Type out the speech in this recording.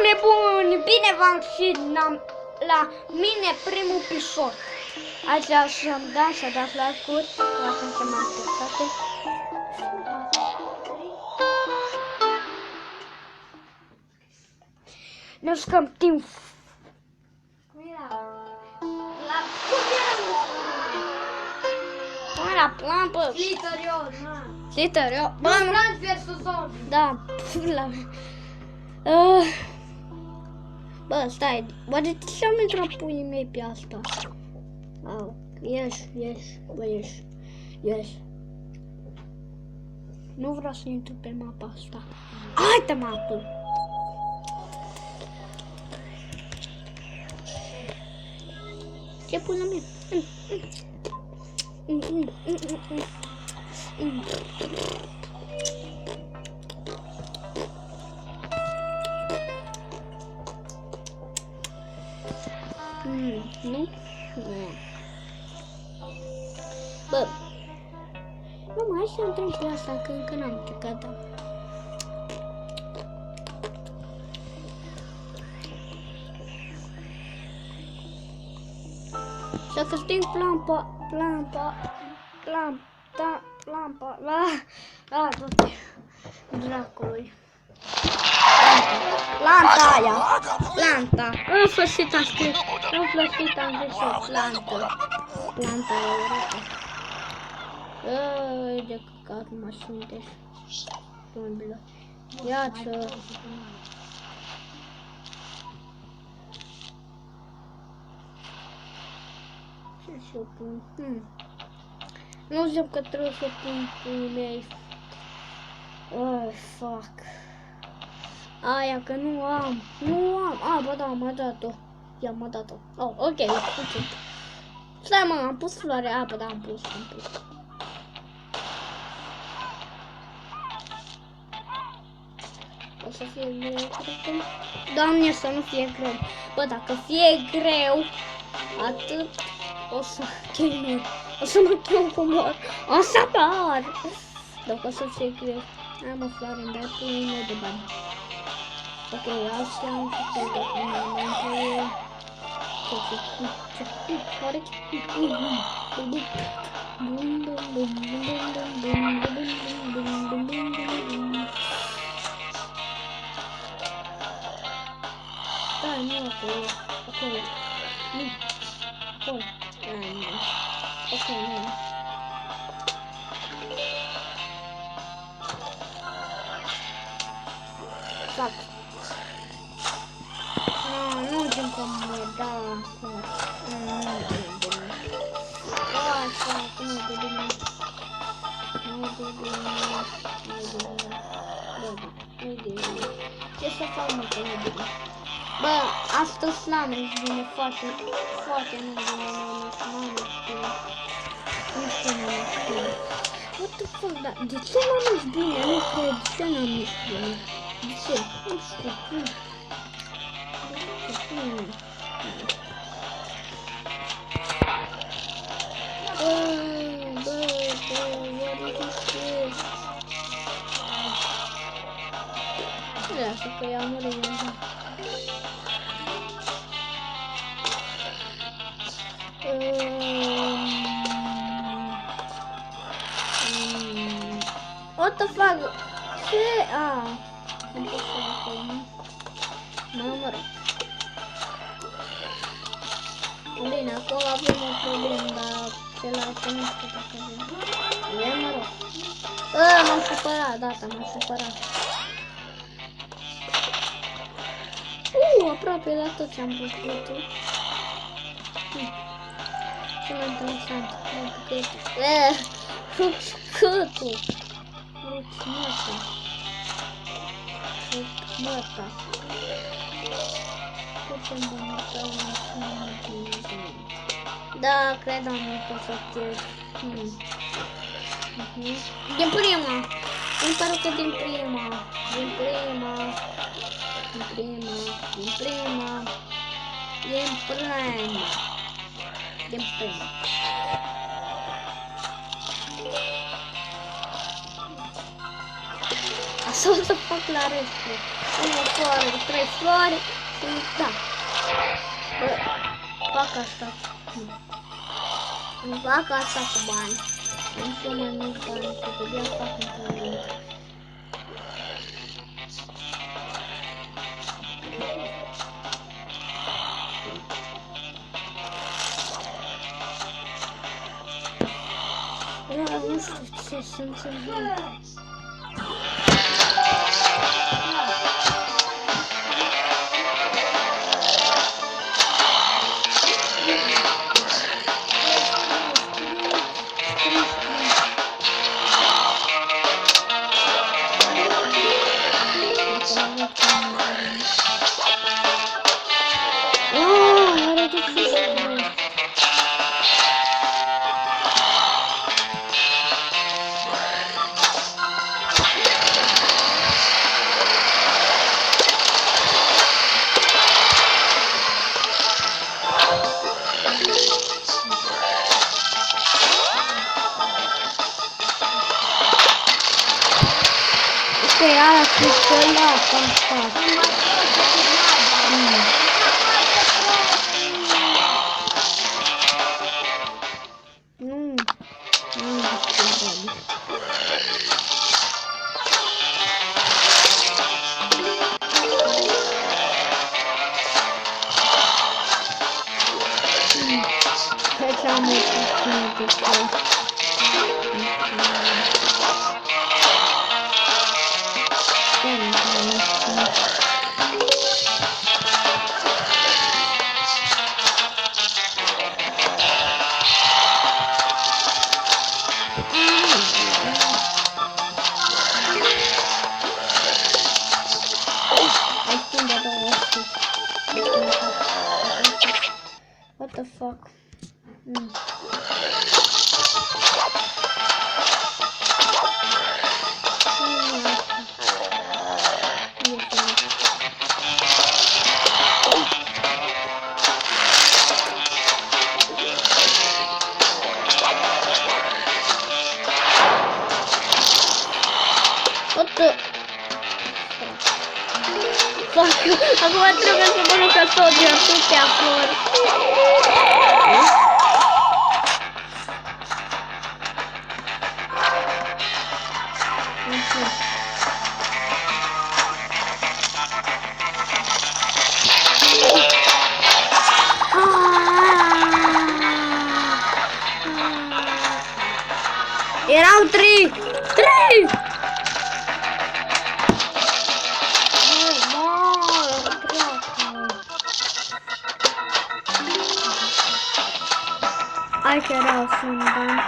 oameni buni, bine v-am găsit la mine primul episod. Azi să-mi dați, să dați like-uri, la când se mai așteptate. Ne jucăm timp. Cum era Plampă? Slither.io. Bă, nu. Plants vs Zombie. Da. Bă, stai. Oare de ce am intrat puii mei pe asta? Au. Ieși. Bă, ieși. Nu vreau să intru pe mapa asta. Hai-te mapă! Ce pula mea? Nu? Bă, nu mai să intrăm pe asta, că încă n-am plecat, da. Să câștig lampa, la toate dracului. Planta aia, planta. În sfârșit am scris, în sfârșit am zis eu, planta Europa. De căcat mașini de zombilor. Iată. Ce să pun? Nu știu că trebuie să pun puii mei. Oh, fuck. Aia că nu am. Bă, da, m-a dat-o. Ia, m-a dat-o. Oh, ok, puțin. Stai, mă, am pus floare. Bă, da, am pus. O să fie greu, cred că... Doamne, să nu fie greu. Bă, dacă fie greu, atât o să chinui. O să mă chem cu mor. O să mor. Dacă o să fie greu. Am o floare, îmi dai puii mei de bani. Ok, astea am făcut de înainte. Da, nu acolo. Nu. Acolo. Ok, nu. Fac. Nu din comod, da. Ce să fac, mă, că nu e bine? Bă, astăzi n-am râs bine, foarte nu bine, n-am râs bine. Nu știu. What the fuck, da? De ce n-am râs bine? Nu cred, de ce n-am râs bine? De ce? Nu știu. Lasă că i-am murit. What the fuck? Ce? Am pus acolo. Mă rog. Bine, acolo avem o problemă, dar celălalt nu știu dacă avem. Mă rog. M-am supărat, data, m-am supărat. Aproape la tot ce am făcut. Ce mai interesant. Câtul. Măta. Da, credeam că o să fie. Din prima. Îmi pare că din prima. Sau să fac la restul. 1 flori, 3 flori și da. Bă, fac asta. Fac asta cu bani. Am și eu mai mulți bani, că de-abia fac într-un link. Da, nu știu ce să înțeleg. Era cristal la pasta. Nu. What the fuck? What the fuck? Acum trebuie să mă duc tot de atâtea flori. Erau 3! 3! Hai că erau sunt bani.